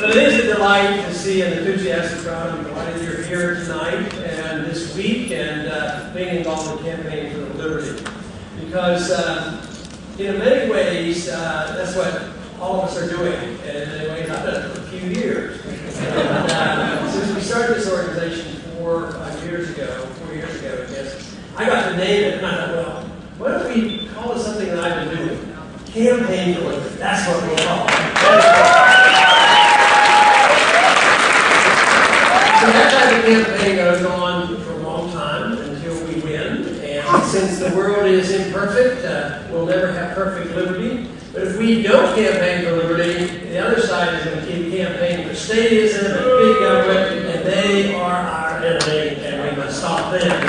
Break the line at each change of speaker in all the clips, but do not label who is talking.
Well, it is a delight to see an enthusiastic crowd. I'm delighted you're here tonight and this week and being involved in campaigning for liberty. Because in many ways, that's what all of us are doing. And in many ways, I've done it for a few years. And, since we started this organization 4 years ago, I guess, I got to name it, and I thought, well, why don't we call it something that I've been doing? Campaign for liberty. That's what we'll call it. So that type of campaign goes on for a long time until we win. And since the world is imperfect, we'll never have perfect liberty. But if we don't campaign for liberty, the other side is going to keep campaigning for statism and big government, and they are our enemy, and we must stop them.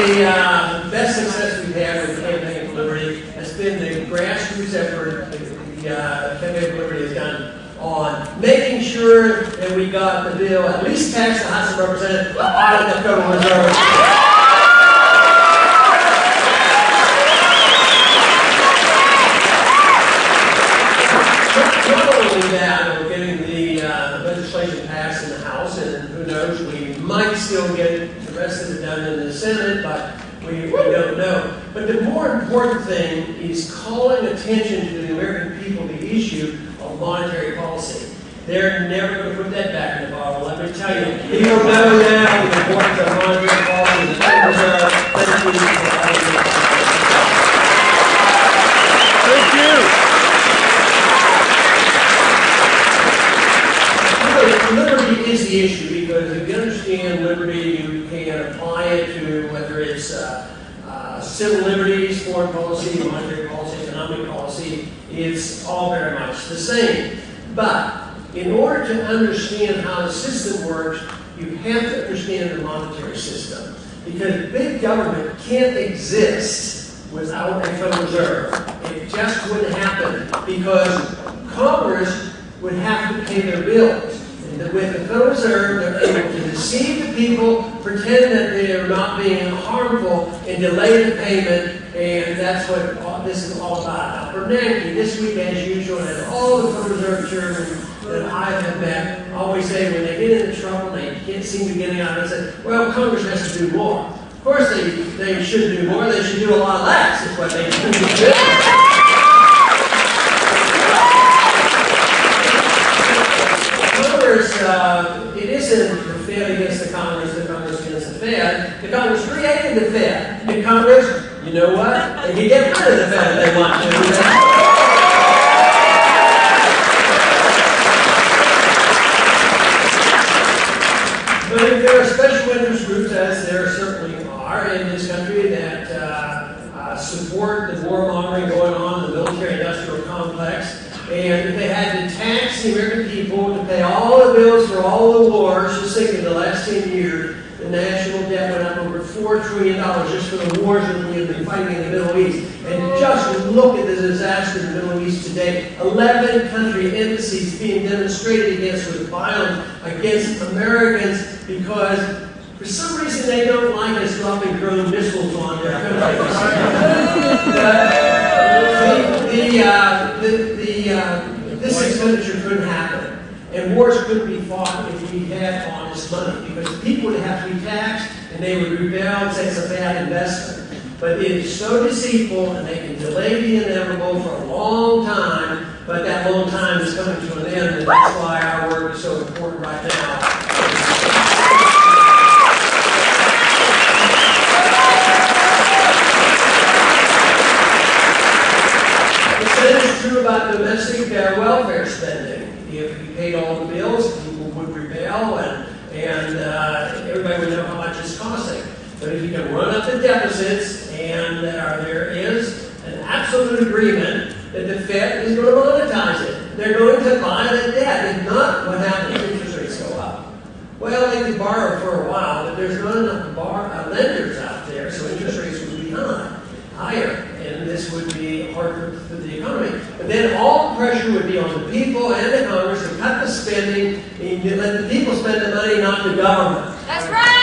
The best success we've had with Campaign for Liberty has been the grassroots effort the Campaign for Liberty has done on making sure that we got the bill at least passed the House of Representatives audit the Federal Reserve. Not only that, we're getting the legislation passed in the House, and who knows, we might still get the rest of it done in the Senate, but we don't know. But the more important thing is calling attention to the American people the issue of monetary policy. They're never going to put that back in the bottle, let me tell you. People know now the importance of monetary policy, the Federal Reserve. Thank you. Liberty is the issue, because if you understand liberty, you can apply it to whether it's civil liberties, foreign policy, monetary policy, economic policy. It's all very much the same. But in order to understand how the system works, you have to understand the monetary system. Because big government can't exist without a Federal Reserve. It just wouldn't happen, because Congress would have to pay their bills. And with the Federal Reserve, they're able to deceive the people, pretend that they are not being harmful, and delay the payment, and that's what this is all about. Now, Bernanke, this week as usual, and all the Federal Reserve chairmen that I have met always say when they get into trouble, they can't seem to get out, they say, well, Congress has to do more. Of course they should do more, they should do a lot less, is what they should do. It isn't the Fed against the Congress against the Fed. The Congress created the Fed. The Congress, you know what? They can get rid of the Fed if they want to. But if there are special interest groups, as there certainly are in this country, that support the warmongering going on in the military-industrial complex, and if they had to tax the American people to pay all the bills for all the wars, just think in the last 10 years, the national debt went up over $4 trillion just for the wars that we have been fighting in the Middle East. And just look at the disaster in the Middle East today. 11 country embassies being demonstrated against with violence against Americans because for some reason they don't like us dropping drone missiles on their this expenditure couldn't happen. And wars couldn't be fought if we had honest money, because people would have to be taxed and they would rebel and say it's a bad investment. But it is so deceitful, and they can delay the inevitable for a long time, but that long time is coming to an end, and that's why our work is so important right now. True about domestic welfare spending. If you paid all the bills, people would rebel, and everybody would know how much it's costing. But if you can run up the deficits, and there is an absolute agreement that the Fed is going to monetize it. They're going to buy the debt. If not, what happens? Interest rates go up. Well, they can borrow for a while, but there's not enough lenders out there, so interest rates would be higher. And this would be hard for the economy. But then all the pressure would be on the people and the Congress to cut the spending and let the people spend the money, not the government.
That's right!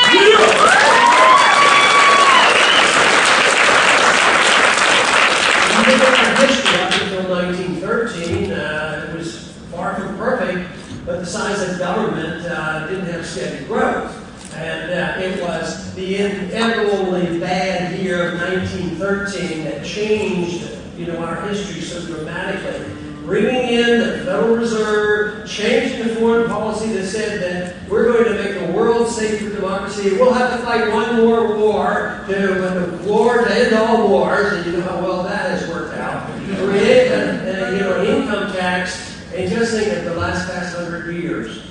but the size of government didn't have steady growth. And it was the inevitably bad year of 1913 that changed, our history so dramatically. Bringing in the Federal Reserve, changing the foreign policy that said that we're going to make the world safe for democracy. We'll have to fight one more war to end all wars, and you know how well that has worked out. Create an income tax, and just think of the past 100 years.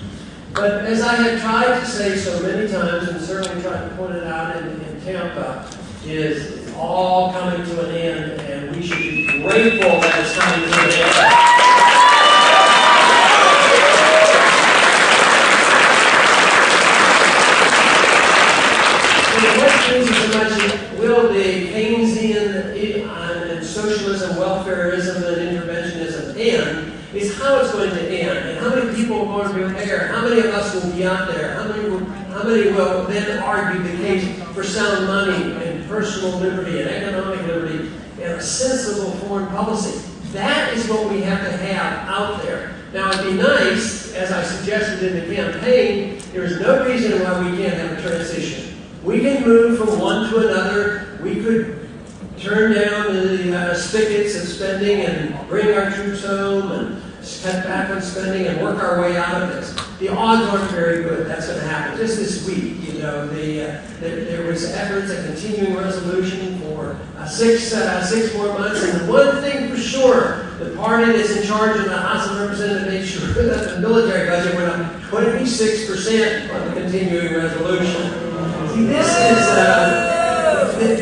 But as I have tried to say so many times, and certainly tried to point it out in Tampa, is it's all coming to an end, and we should be grateful that it's coming to an end. And what brings so much will the Keynesian and socialism, welfareism, and interventionism end is how it's going to end, and how many people are going to prepare, how many of us will be out there, how many will then argue the case for sound money and personal liberty and economic liberty and a sensible foreign policy. That is what we have to have out there. Now, it'd be nice, as I suggested in the campaign, there's no reason why we can't have a transition. We can move from one to another. We could turn down the spigots of spending and bring our troops home and cut back on spending and work our way out of this. The odds aren't very good that's going to happen. Just this week, there was efforts at continuing resolution for 6 more months. And the one thing for sure, the party that's in charge of the House of Representatives made sure that the military budget went up 26% on the continuing resolution. See,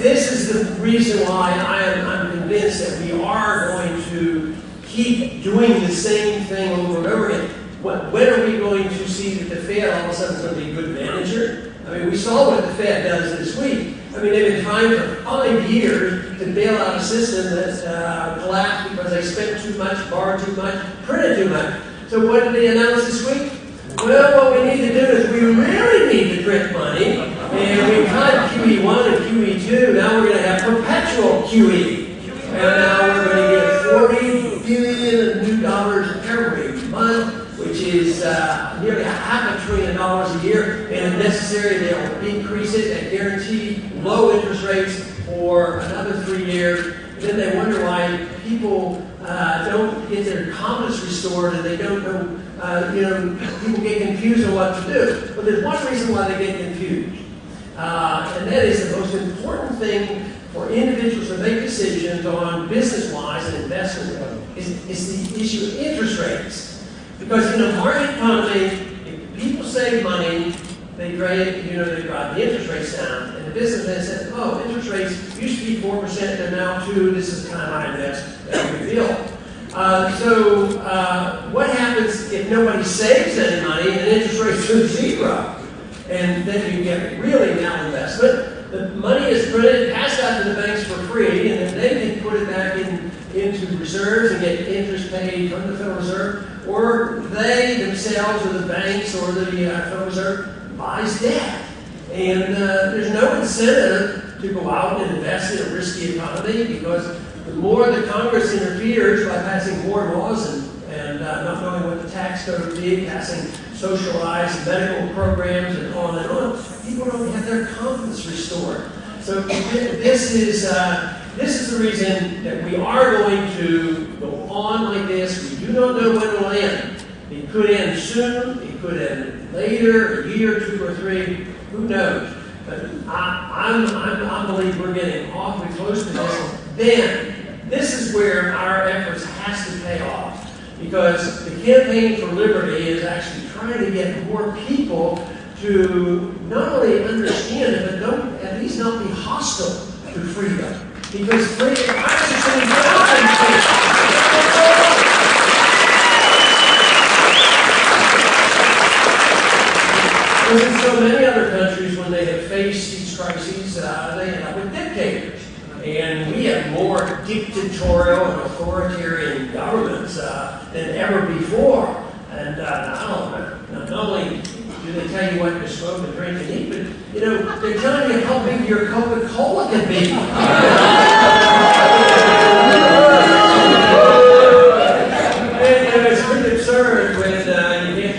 this is the reason why I'm convinced that we are going to keep doing the same thing over and over again. When are we going to see that the Fed all of a sudden is going to be a good manager? I mean, we saw what the Fed does this week. I mean, they've been trying for 5 years to bail out a system that collapsed because they spent too much, borrowed too much, printed too much. So what did they announce this week? Well, what we need to do is we really need to print money, and we cut QE1 and QE2. Now we're going to have perpetual QE. And now we're going to get $40 billion new dollars every month, which is nearly $500 billion a year. And if necessary, they'll increase it and guarantee low interest rates for another 3 years. And then they wonder why people don't get their confidence restored, and they don't know. People get confused on what to do. But there's one reason why they get confused, and that is the most important thing for individuals to make decisions on business-wise and investment is the issue of interest rates. Because in a market economy, if people save money, they drive the interest rates down. And the businessman says, oh, interest rates used to be 4%, they're now 2%, this is the time I invest. That's a big deal. What happens if nobody saves any money and interest rates are 0? And then you get really malinvestment. The money is printed, passed out to the banks for free, and then they can put it back into reserves and get interest paid from the Federal Reserve, or they themselves, or the banks, or the Federal Reserve buys debt. And there's no incentive to go out and invest in a risky economy, because the more the Congress interferes by passing more laws and not knowing what the tax code would be, passing socialized medical programs and on, people don't have their confidence restored. So this is the reason that we are going to go on like this. We do not know when it will end. It could end soon. It could end later, a year, 2 or 3. Who knows? But I believe we're getting awfully close to this. Then this is where our efforts has to pay off. Because the Campaign for Liberty is actually trying to get more people to not only understand it, but don't at least not be hostile to freedom. Because freedom, in so many other countries, when they have faced these crises, they end up with dictators. And we have more dictatorial and authoritarian governments than ever before. And not only do they tell you what to smoke and drink and eat, but they're telling you how big your Coca-Cola can be. And it's pretty absurd when you get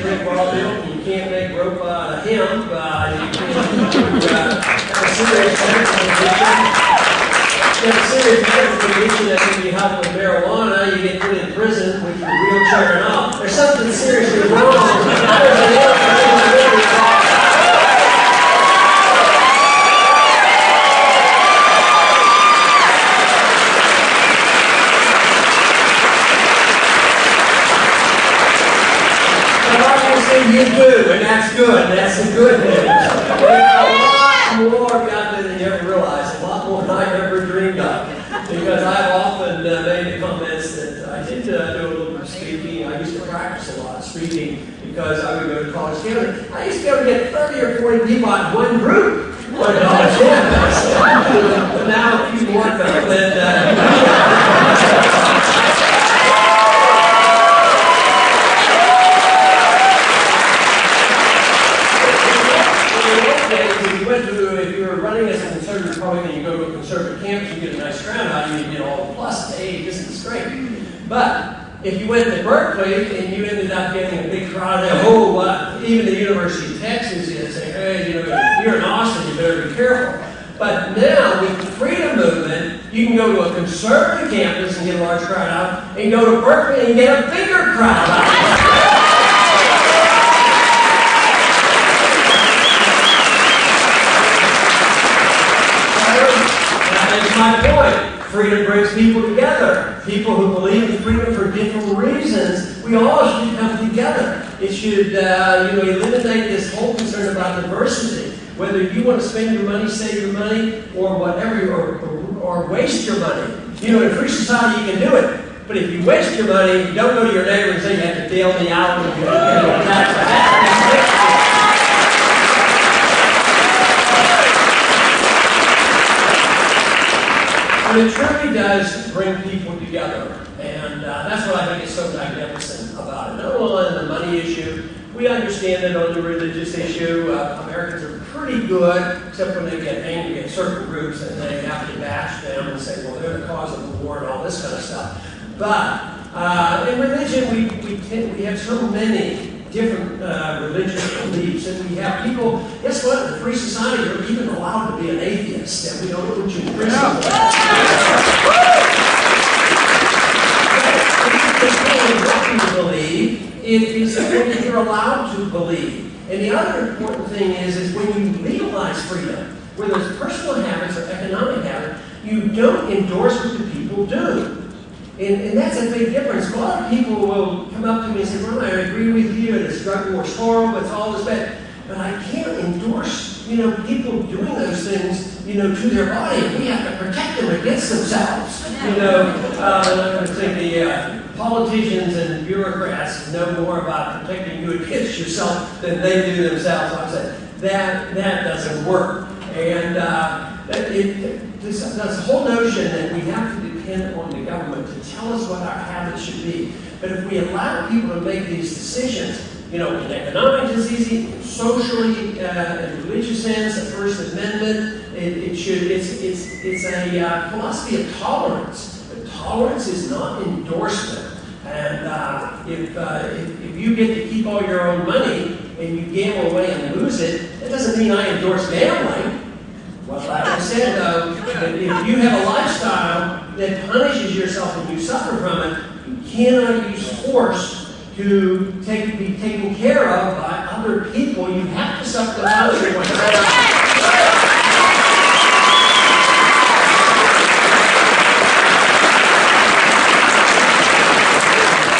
You do, and that's good. That's the good news. There's a lot more out there than you ever realize. A lot more than I ever dreamed of. Because I've often made the comments that I did do a little bit of speaking. I used to practice a lot of speaking because I would go to college campus. I used to be able to get 30 or 40 people on one group on college campus. But now a few more come if you were running as a conservative Republican, you go to a conservative campus, you get a nice crowd out, you get all the pluses. Hey, this is great. But if you went to Berkeley and you ended up getting a big crowd, even the University of Texas is saying, hey, you're in Austin, you better be careful. But now with the freedom movement, you can go to a conservative campus and get a large crowd out, and go to Berkeley and get a bigger crowd out. That's my point. Freedom brings people together. People who believe in freedom for different reasons, we all should come together. It should eliminate this whole concern about diversity. Whether you want to spend your money, save your money, or whatever, or waste your money. In free society you can do it. But if you waste your money, don't go to your neighbor and say you have to bail me out and But it truly does bring people together, and that's what I think is so magnificent about it. Not only on the money issue, we understand it on the religious issue. Americans are pretty good, except when they get angry at certain groups and they have to bash them and say, well, they're the cause of the war and all this kind of stuff. But in religion, we have so many different religious beliefs, and we have people, guess what, in a free society, you're even allowed to be an atheist, and we don't put you in prison. What you believe, it is what you're allowed to believe. And the other important thing is when you legalize freedom, whether it's personal habits or economic habits, you don't endorse what the people do. And that's a big difference. A lot of people will come up to me and say, well, I agree with you, this drug war's horrible, it's all this bad. But I can't endorse, people doing those things, to their body. We have to protect them against themselves. I think the politicians and bureaucrats know more about protecting you against yourself than they do themselves. Like I said, that doesn't work. And this whole notion that we have to depend on the government to tell us what our habits should be. But if we allow people to make these decisions, in economic it's easy, socially, in religious sense, the First Amendment, it's a philosophy of tolerance. But tolerance is not endorsement. And if you get to keep all your own money and you gamble away and lose it, that doesn't mean I endorse gambling. Well, like I said, though, if you have a lifestyle that punishes yourself and you suffer from it, you cannot use force to be taken care of by other people. You have to suffer the consequences.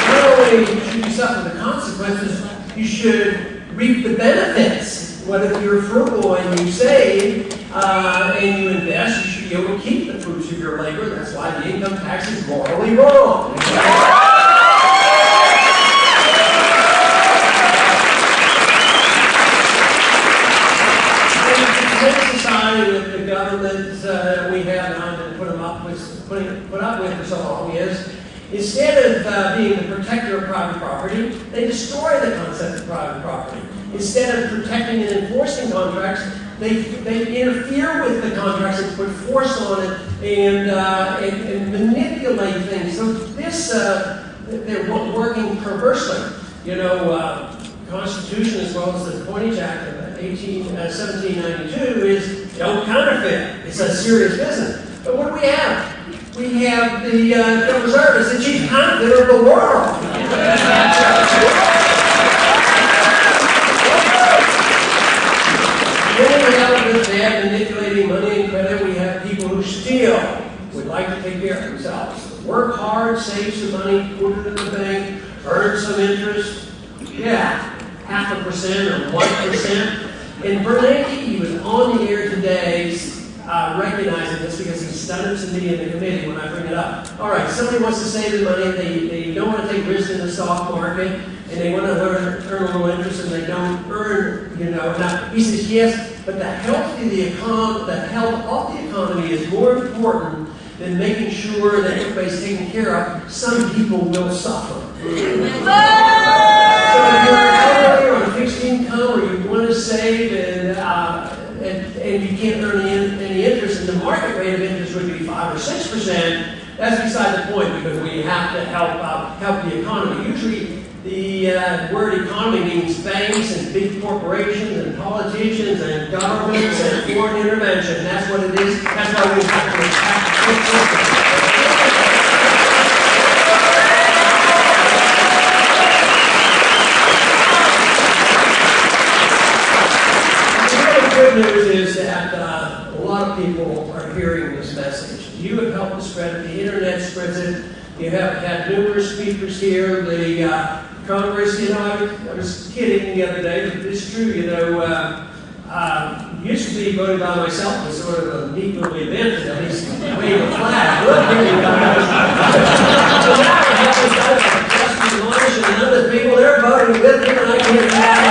Not only should you suffer the consequences, you should reap the benefits. What if you're frugal and you save and you invest? You should be able to keep the fruits of your labor. That's why the income tax is morally wrong. With the government that we have now and put up with for so long is, instead of being the protector of private property, they destroy the concept of private property. Instead of protecting and enforcing contracts, they interfere with the contracts and put force on it and manipulate things. So this, they're working perversely. Constitution as well as the Coinage Act of 1792 is don't counterfeit. It's a serious business. But what do we have? We have the Federal Reserve as the chief counterfeiter of the world. Then we have they have manipulating money and credit. We have people who steal, would like to take care of themselves. Work hard, save some money, put it in the bank, earn some interest. Yeah. 0.5% or 1%. And Bernanke, he was on the air today recognizing this because he's done it to me in the committee when I bring it up. All right, somebody wants to save the money, they don't want to take risk in the stock market, and they want to earn a little interest, and they don't earn, Now, he says, yes, but the health of the economy is more important than making sure that everybody's taken care of. Some people will suffer. So if you're out there on a fixed income or you want to save and you can't earn any interest, and the market rate of interest would be 5 or 6%, that's beside the point because we have to help the economy. Usually the word economy means banks and big corporations and politicians and governments and foreign intervention. That's what it is. That's why we have to attack. The good news is that a lot of people are hearing this message. You have helped to spread it. The internet spreads it. You have had numerous speakers here. The Congress, I was kidding the other day, but it's true, used to be voted by myself as sort of a neat little event, at least wave a flag. Look, here you go. So now I have Justin Marsh and other people, they're voting with me, and I can't have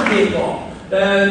people, then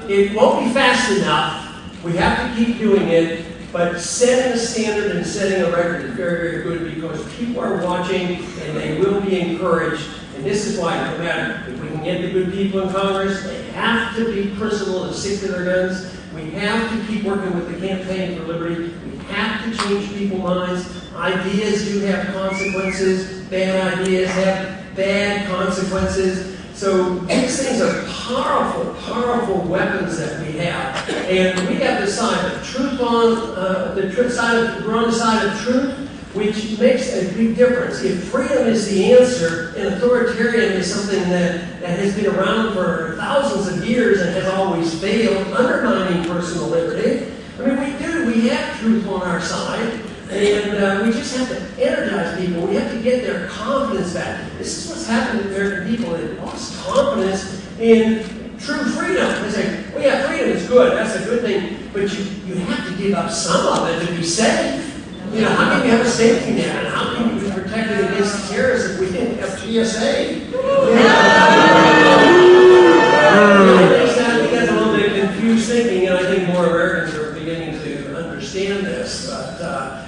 it won't be fast enough. We have to keep doing it, but setting a standard and setting a record is very, very good because people are watching and they will be encouraged. And this is why, no matter if we can get the good people in Congress, they have to be principled and stick to their guns. We have to keep working with the Campaign for Liberty. We have to change people's minds. Ideas do have consequences. Bad ideas have bad consequences. So these things are powerful, powerful weapons that we have. And we have to decide the truth we're on the side of truth, which makes a big difference. If freedom is the answer, and authoritarian is something that has been around for thousands of years and has always failed, undermining personal liberty, we have truth on our side. And we just have to energize people. We have to get their confidence back. This is what's happened to American people. They've lost confidence in true freedom. They say, well, yeah, freedom is good. That's a good thing. But you have to give up some of it to be safe. How can you have a safety net? And how can you be protected against terrorists if we didn't have TSA? I think that's a little bit confused thinking, and I think more Americans are beginning to understand this. But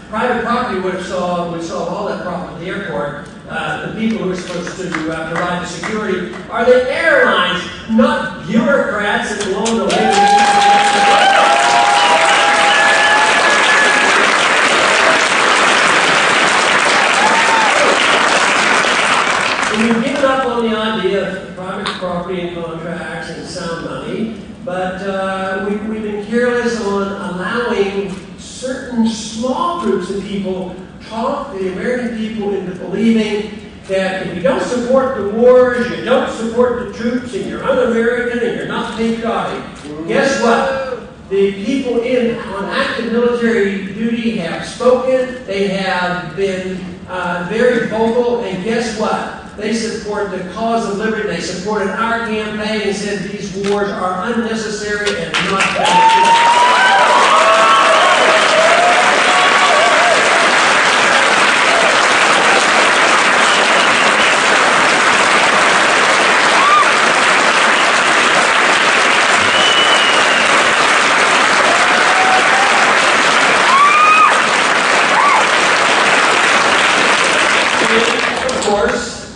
private property would solve all that problem at the airport. The people who are supposed to provide the security are the airlines, not bureaucrats that belong to labor. We've given up on the idea of private property and contracts and sound money, but we've been careless on allowing certain small groups of people talk the American people into believing that if you don't support the wars, you don't support the troops, and you're un-American and you're not patriotic. Guess what? The people on active military duty have spoken. They have been very vocal, and guess what? They support the cause of liberty. They supported our campaign and said these wars are unnecessary and not necessary.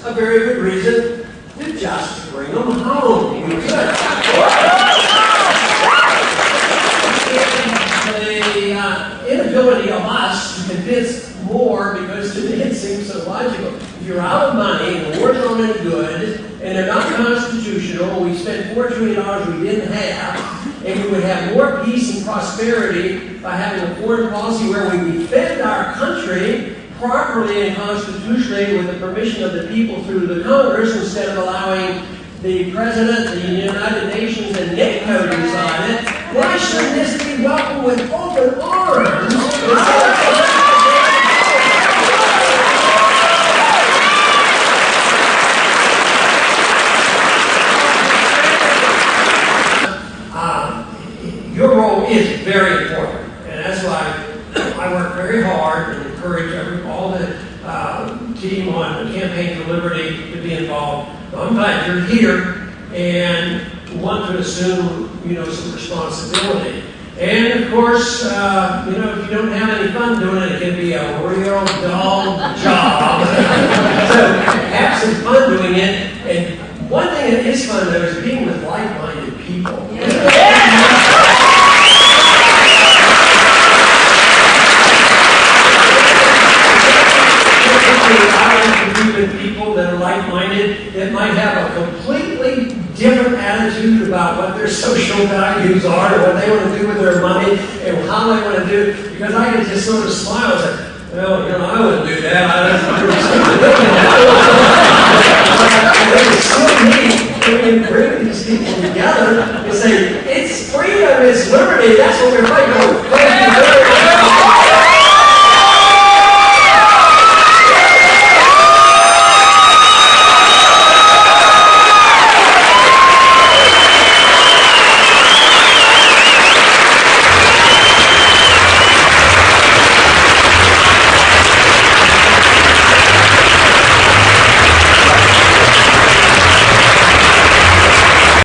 A very good reason to just bring them home. We could. The inability of us to convince more, because to me it seems so logical. If you're out of money and the wars aren't any good and they're not constitutional, we spent $4 trillion we didn't have, and we would have more peace and prosperity by having a foreign policy where we defend our country properly and constitutionally with the permission of the people through the Congress, instead of allowing the President of the United Nations and NATO decided, why shouldn't this be welcomed with open arms? Your role is very important, and that's why I work very hard and encourage all the team on the Campaign for Liberty to be involved. I'm glad you're here and want to assume, some responsibility. And of course, if you don't have any fun doing it, it can be a real dull job. So have some fun doing it. And one thing that is fun though is being with like-minded people. I like to be with people that are like-minded, that might have a completely different attitude about what their social values are, and what they want to do with their money, and how they want to do it. Because I can just sort of smile and say, well, I wouldn't do that. It's so neat when you bring these people together and say, it's freedom, it's liberty, that's what we're fighting for.